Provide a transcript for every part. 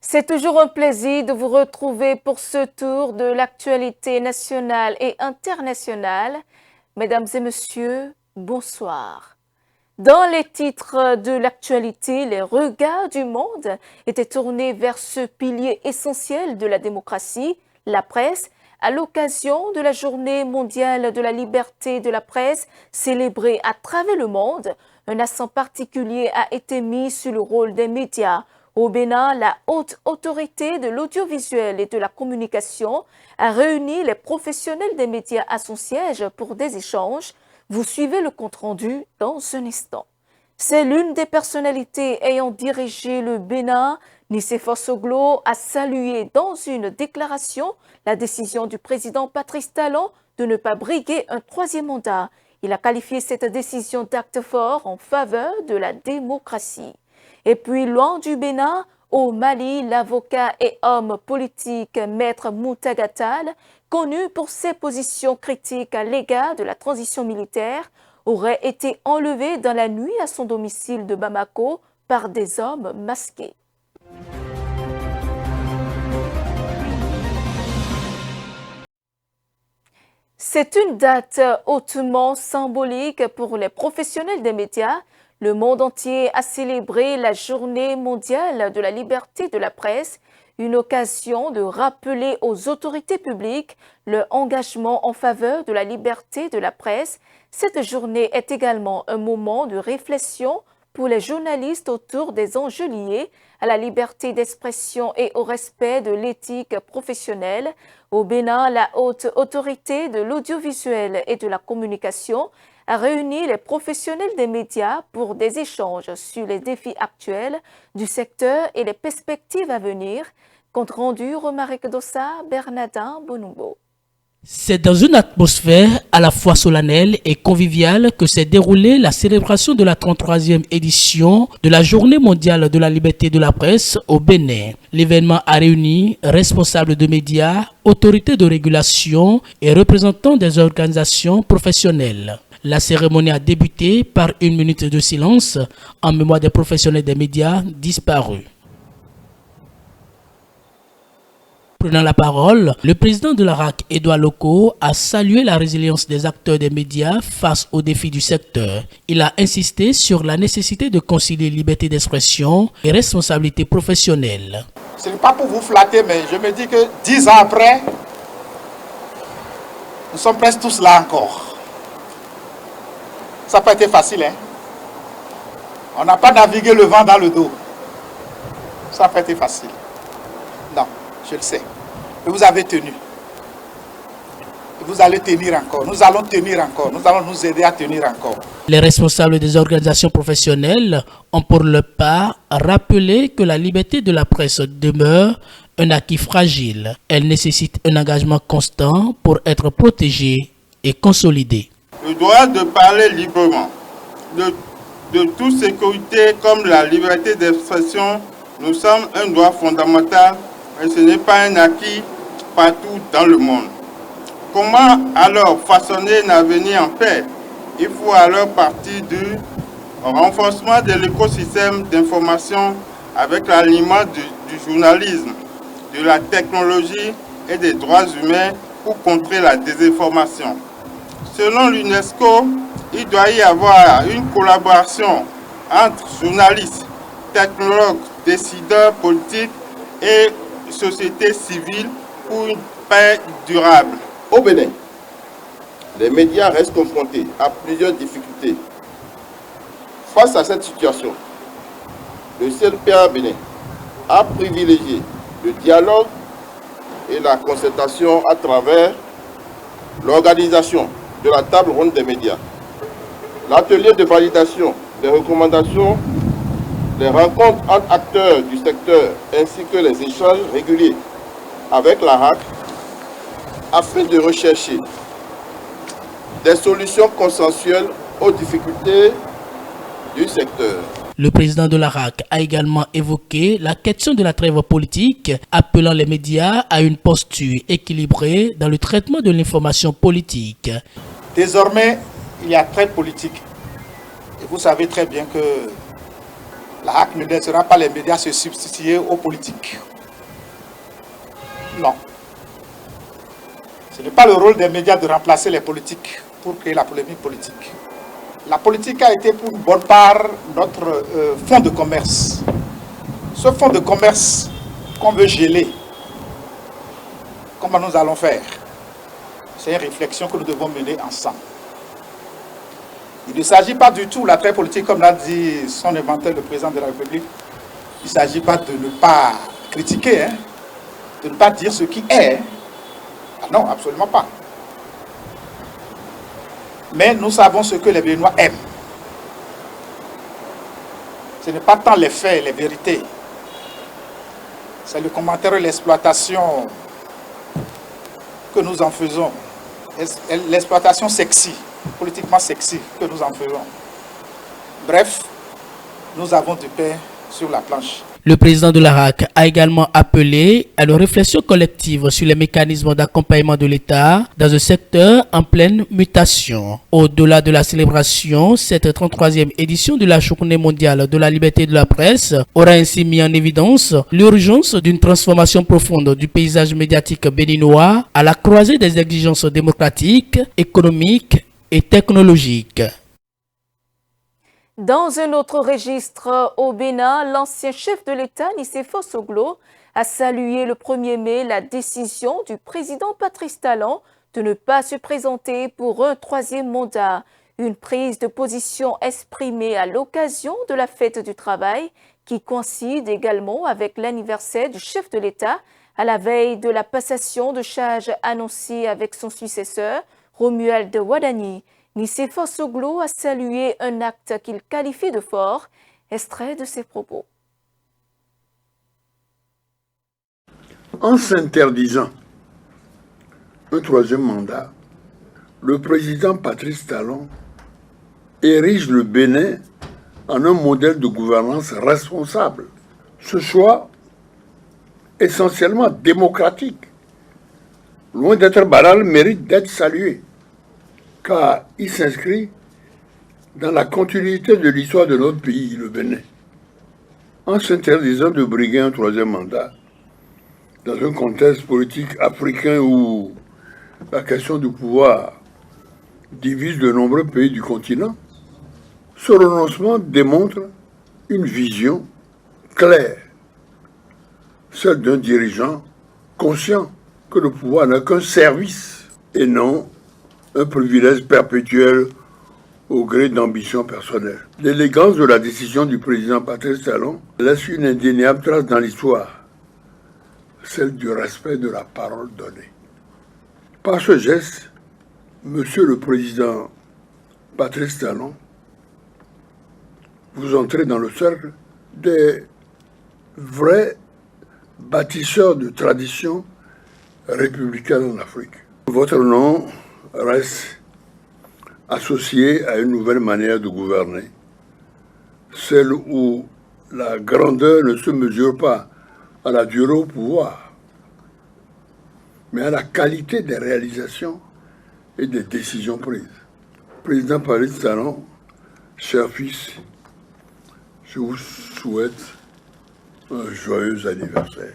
C'est toujours un plaisir de vous retrouver pour ce tour de l'actualité nationale et internationale. Mesdames et messieurs, bonsoir. Dans les titres de l'actualité, les regards du monde étaient tournés vers ce pilier essentiel de la démocratie, la presse, à l'occasion de la Journée mondiale de la liberté de la presse célébrée à travers le monde. Un accent particulier a été mis sur le rôle des médias. Au Bénin, la haute autorité de l'audiovisuel et de la communication a réuni les professionnels des médias à son siège pour des échanges. Vous suivez le compte-rendu dans un instant. C'est l'une des personnalités ayant dirigé le Bénin, Nicéphore Soglo, a salué dans une déclaration la décision du président Patrice Talon de ne pas briguer un troisième mandat. Il a qualifié cette décision d'acte fort en faveur de la démocratie. Et puis, loin du Bénin, au Mali, l'avocat et homme politique Maître Moutaga Tall, connu pour ses positions critiques à l'égard de la transition militaire, aurait été enlevé dans la nuit à son domicile de Bamako par des hommes masqués. C'est une date hautement symbolique pour les professionnels des médias. Le monde entier a célébré la Journée mondiale de la liberté de la presse, une occasion de rappeler aux autorités publiques leur engagement en faveur de la liberté de la presse. Cette journée est également un moment de réflexion pour les journalistes autour des enjeux liés à la liberté d'expression et au respect de l'éthique professionnelle. Au Bénin, la haute autorité de l'audiovisuel et de la communication a réuni les professionnels des médias pour des échanges sur les défis actuels du secteur et les perspectives à venir. Compte rendu, Romaric Dossa, Bernardin Bonumbo. C'est dans une atmosphère à la fois solennelle et conviviale que s'est déroulée la célébration de la 33e édition de la Journée mondiale de la liberté de la presse au Bénin. L'événement a réuni responsables de médias, autorités de régulation et représentants des organisations professionnelles. La cérémonie a débuté par une minute de silence en mémoire des professionnels des médias disparus. Prenant la parole, le président de la RAC, Edouard Loko, a salué la résilience des acteurs des médias face aux défis du secteur. Il a insisté sur la nécessité de concilier liberté d'expression et responsabilité professionnelle. Ce n'est pas pour vous flatter, mais je me dis que 10 ans après, nous sommes presque tous là encore. Ça n'a pas été facile, hein? On n'a pas navigué le vent dans le dos. Ça n'a pas été facile. Non, je le sais. Et vous avez tenu. Et vous allez tenir encore. Nous allons tenir encore. Nous allons nous aider à tenir encore. Les responsables des organisations professionnelles ont pour leur part rappelé que la liberté de la presse demeure un acquis fragile. Elle nécessite un engagement constant pour être protégée et consolidée. Le droit de parler librement, de toute sécurité comme la liberté d'expression, nous sommes un droit fondamental, mais ce n'est pas un acquis partout dans le monde. Comment alors façonner un avenir en paix? Il faut alors partir du renforcement de l'écosystème d'information avec l'alignement du journalisme, de la technologie et des droits humains pour contrer la désinformation. Selon l'UNESCO, il doit y avoir une collaboration entre journalistes, technologues, décideurs politiques et société civile pour une paix durable. Au Bénin, les médias restent confrontés à plusieurs difficultés. Face à cette situation, le CNPA Bénin a privilégié le dialogue et la concertation à travers l'organisation de la table ronde des médias, l'atelier de validation des recommandations, les rencontres entre acteurs du secteur ainsi que les échanges réguliers avec la RAC afin de rechercher des solutions consensuelles aux difficultés du secteur. Le président de la RAC a également évoqué la question de la trêve politique, appelant les médias à une posture équilibrée dans le traitement de l'information politique. Désormais, il y a trêve politique. Et vous savez très bien que la RAC ne laissera pas les médias se substituer aux politiques. Non. Ce n'est pas le rôle des médias de remplacer les politiques pour créer la polémique politique. La politique a été pour une bonne part notre fonds de commerce. Ce fonds de commerce qu'on veut geler, comment nous allons faire? C'est une réflexion que nous devons mener ensemble. Il ne s'agit pas du tout, l'attrait politique, comme l'a dit son inventeur, le président de la République, il ne s'agit pas de ne pas critiquer, hein, de ne pas dire ce qui est. Ah non, absolument pas. Mais nous savons ce que les Béninois aiment. Ce n'est pas tant les faits, les vérités. C'est le commentaire et l'exploitation que nous en faisons. L'exploitation sexy, politiquement sexy, que nous en faisons. Bref, nous avons du pain sur la planche. Le président de l'ARAC a également appelé à une réflexion collective sur les mécanismes d'accompagnement de l'État dans un secteur en pleine mutation. Au-delà de la célébration, cette 33e édition de la Journée mondiale de la liberté de la presse aura ainsi mis en évidence l'urgence d'une transformation profonde du paysage médiatique béninois à la croisée des exigences démocratiques, économiques et technologiques. Dans un autre registre au Bénin, l'ancien chef de l'État, Nicéphore Soglo, a salué le 1er mai la décision du président Patrice Talon de ne pas se présenter pour un 3e mandat. Une prise de position exprimée à l'occasion de la fête du travail qui coïncide également avec l'anniversaire du chef de l'État à la veille de la passation de charges annoncée avec son successeur, Romuald Wadani. Nicéphore Soglo a salué un acte qu'il qualifie de fort, extrait de ses propos. En s'interdisant un 3e mandat, le président Patrice Talon érige le Bénin en un modèle de gouvernance responsable. Ce choix, essentiellement démocratique, loin d'être banal, mérite d'être salué, car il s'inscrit dans la continuité de l'histoire de notre pays, le Bénin. En s'interdisant de briguer un 3e mandat, dans un contexte politique africain où la question du pouvoir divise de nombreux pays du continent, ce renoncement démontre une vision claire, celle d'un dirigeant conscient que le pouvoir n'a qu'un service et non un privilège perpétuel au gré d'ambition personnelle. L'élégance de la décision du président Patrice Talon laisse une indéniable trace dans l'histoire, celle du respect de la parole donnée. Par ce geste, Monsieur le Président Patrice Talon, vous entrez dans le cercle des vrais bâtisseurs de traditions républicaines en Afrique. Votre nom reste associé à une nouvelle manière de gouverner, celle où la grandeur ne se mesure pas à la durée au pouvoir, mais à la qualité des réalisations et des décisions prises. Président Patrice Talon, cher fils, je vous souhaite un joyeux anniversaire.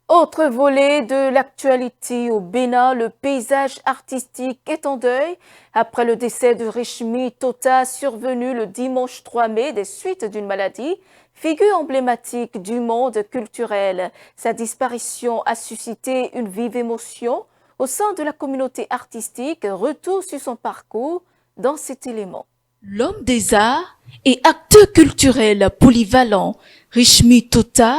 Autre volet de l'actualité au Bénin, le paysage artistique est en deuil après le décès de Richmi Tota survenu le dimanche 3 mai des suites d'une maladie, figure emblématique du monde culturel. Sa disparition a suscité une vive émotion au sein de la communauté artistique. Retour sur son parcours dans cet élément. L'homme des arts et acteur culturel polyvalent, Richmi Tota,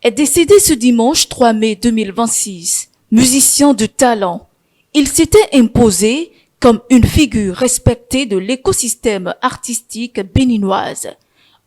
est décédé ce dimanche 3 mai 2026. Musicien de talent, il s'était imposé comme une figure respectée de l'écosystème artistique béninoise.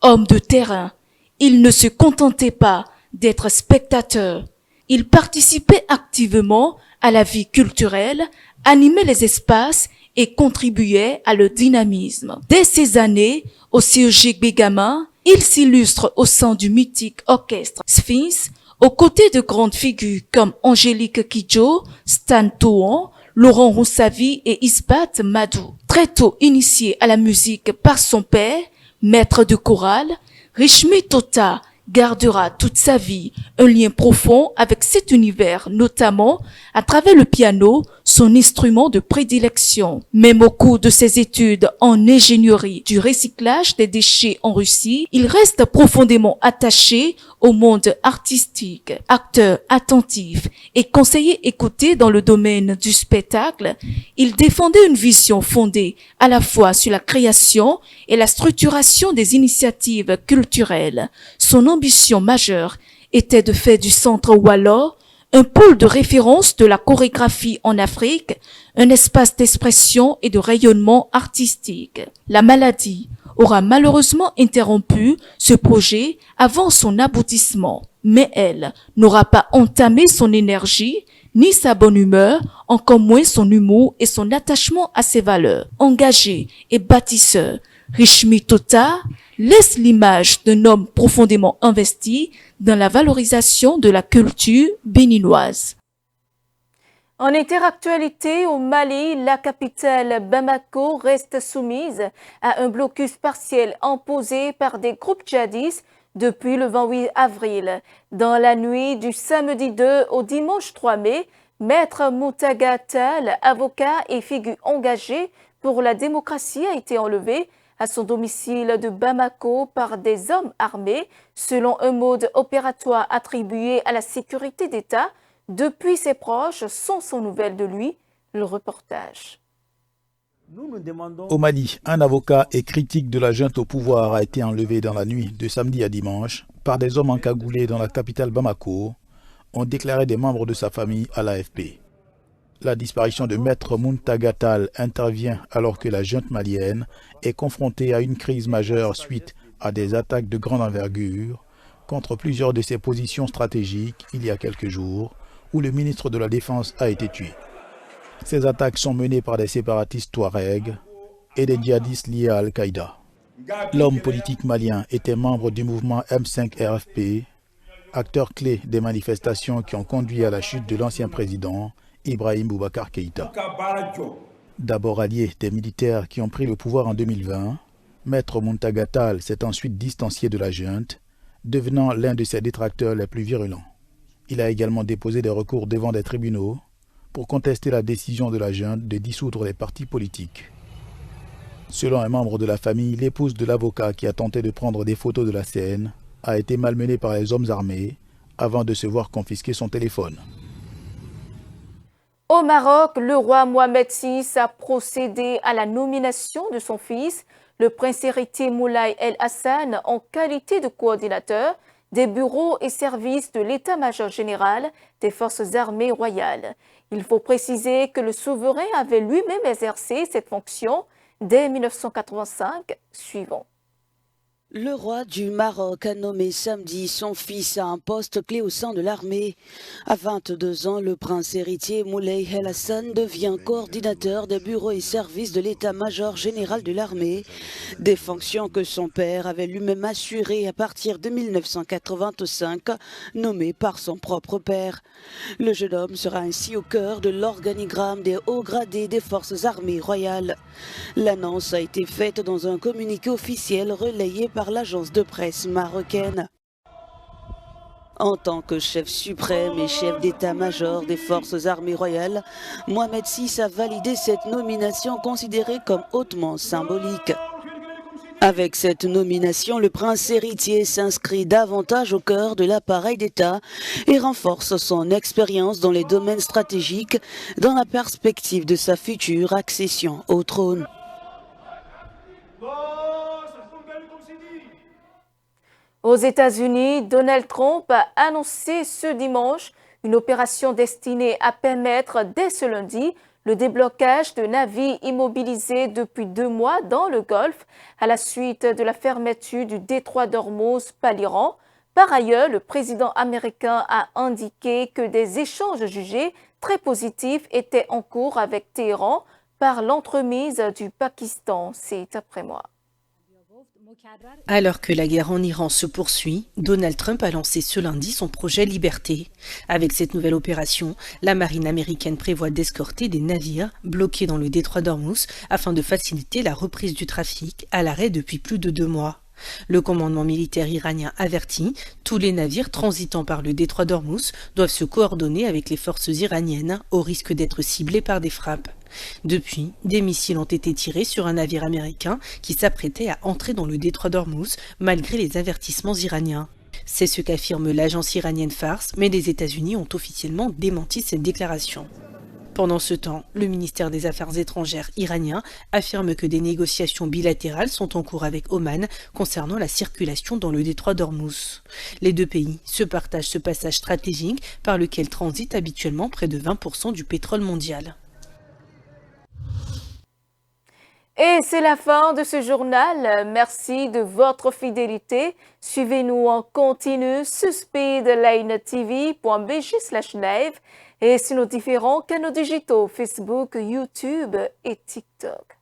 Homme de terrain, il ne se contentait pas d'être spectateur. Il participait activement à la vie culturelle, animait les espaces et contribuait à le dynamisme. Dès ces années, au Cirque Begama, il s'illustre au sein du mythique orchestre Sphinx, aux côtés de grandes figures comme Angélique Kidjo, Stan Touan, Laurent Roussavi et Isbat Madou. Très tôt initié à la musique par son père, maître de chorale, Richmi Tota gardera toute sa vie un lien profond avec cet univers, notamment à travers le piano, son instrument de prédilection. Même au cours de ses études en ingénierie du recyclage des déchets en Russie, il reste profondément attaché au monde artistique. Acteur attentif et conseiller écouté dans le domaine du spectacle, il défendait une vision fondée à la fois sur la création et la structuration des initiatives culturelles. Son ambition majeure était de faire du Centre Wallor un pôle de référence de la chorégraphie en Afrique, un espace d'expression et de rayonnement artistique. La maladie aura malheureusement interrompu ce projet avant son aboutissement, mais elle n'aura pas entamé son énergie ni sa bonne humeur, encore moins son humour et son attachement à ses valeurs. Engagé et bâtisseur, Rishmi Tota laisse l'image d'un homme profondément investi dans la valorisation de la culture béninoise. En interactualité, au Mali, la capitale Bamako reste soumise à un blocus partiel imposé par des groupes djihadistes depuis le 28 avril. Dans la nuit du samedi 2 au dimanche 3 mai, Maître Moutaga Tall, avocat et figure engagée pour la démocratie, a été enlevé à son domicile de Bamako par des hommes armés, selon un mode opératoire attribué à la sécurité d'État. Depuis, ses proches sont sans nouvelles de lui. Le reportage. Au Mali, un avocat et critique de la junte au pouvoir a été enlevé dans la nuit de samedi à dimanche par des hommes encagoulés dans la capitale Bamako, ont déclaré des membres de sa famille à l'AFP. La disparition de Maître Moutaga Tall intervient alors que la junte malienne est confrontée à une crise majeure suite à des attaques de grande envergure contre plusieurs de ses positions stratégiques il y a quelques jours, où le ministre de la Défense a été tué. Ces attaques sont menées par des séparatistes touaregs et des djihadistes liés à Al-Qaïda. L'homme politique malien était membre du mouvement M5-RFP, acteur clé des manifestations qui ont conduit à la chute de l'ancien président Ibrahim Boubacar Keïta. D'abord allié des militaires qui ont pris le pouvoir en 2020, Maître Moutaga Tall s'est ensuite distancié de la junte, devenant l'un de ses détracteurs les plus virulents. Il a également déposé des recours devant des tribunaux pour contester la décision de la junte de dissoudre les partis politiques. Selon un membre de la famille, l'épouse de l'avocat qui a tenté de prendre des photos de la scène a été malmenée par les hommes armés avant de se voir confisquer son téléphone. Au Maroc, le roi Mohamed VI a procédé à la nomination de son fils, le prince héritier Moulay El Hassan, en qualité de coordinateur des bureaux et services de l'état-major général des forces armées royales. Il faut préciser que le souverain avait lui-même exercé cette fonction dès 1985 suivant. Le roi du Maroc a nommé samedi son fils à un poste clé au sein de l'armée. À 22 ans, le prince héritier Moulay El Hassan devient coordinateur des bureaux et services de l'état-major général de l'armée, des fonctions que son père avait lui-même assurées à partir de 1985, nommé par son propre père. Le jeune homme sera ainsi au cœur de l'organigramme des hauts gradés des forces armées royales. L'annonce a été faite dans un communiqué officiel relayé par l'agence de presse marocaine. En tant que chef suprême et chef d'état-major des forces armées royales, Mohamed VI a validé cette nomination considérée comme hautement symbolique. Avec cette nomination, le prince héritier s'inscrit davantage au cœur de l'appareil d'État et renforce son expérience dans les domaines stratégiques dans la perspective de sa future accession au trône. Aux États-Unis, Donald Trump a annoncé ce dimanche une opération destinée à permettre dès ce lundi le déblocage de navires immobilisés depuis 2 mois dans le Golfe à la suite de la fermeture du détroit d'Ormuz par l'Iran. Par ailleurs, le président américain a indiqué que des échanges jugés très positifs étaient en cours avec Téhéran par l'entremise du Pakistan. C'est après moi. Alors que la guerre en Iran se poursuit, Donald Trump a lancé ce lundi son projet Liberté. Avec cette nouvelle opération, la marine américaine prévoit d'escorter des navires bloqués dans le détroit d'Ormuz afin de faciliter la reprise du trafic à l'arrêt depuis plus de 2 mois. Le commandement militaire iranien avertit, tous les navires transitant par le détroit d'Ormuz doivent se coordonner avec les forces iraniennes au risque d'être ciblés par des frappes. Depuis, des missiles ont été tirés sur un navire américain qui s'apprêtait à entrer dans le détroit d'Ormuz malgré les avertissements iraniens. C'est ce qu'affirme l'agence iranienne Fars, mais les États-Unis ont officiellement démenti cette déclaration. Pendant ce temps, le ministère des Affaires étrangères iranien affirme que des négociations bilatérales sont en cours avec Oman concernant la circulation dans le détroit d'Ormuz. Les deux pays se partagent ce passage stratégique par lequel transite habituellement près de 20% du pétrole mondial. Et c'est la fin de ce journal. Merci de votre fidélité. Suivez-nous en continu sur speedlinetv.bg/live et sur nos différents canaux digitaux Facebook, YouTube et TikTok.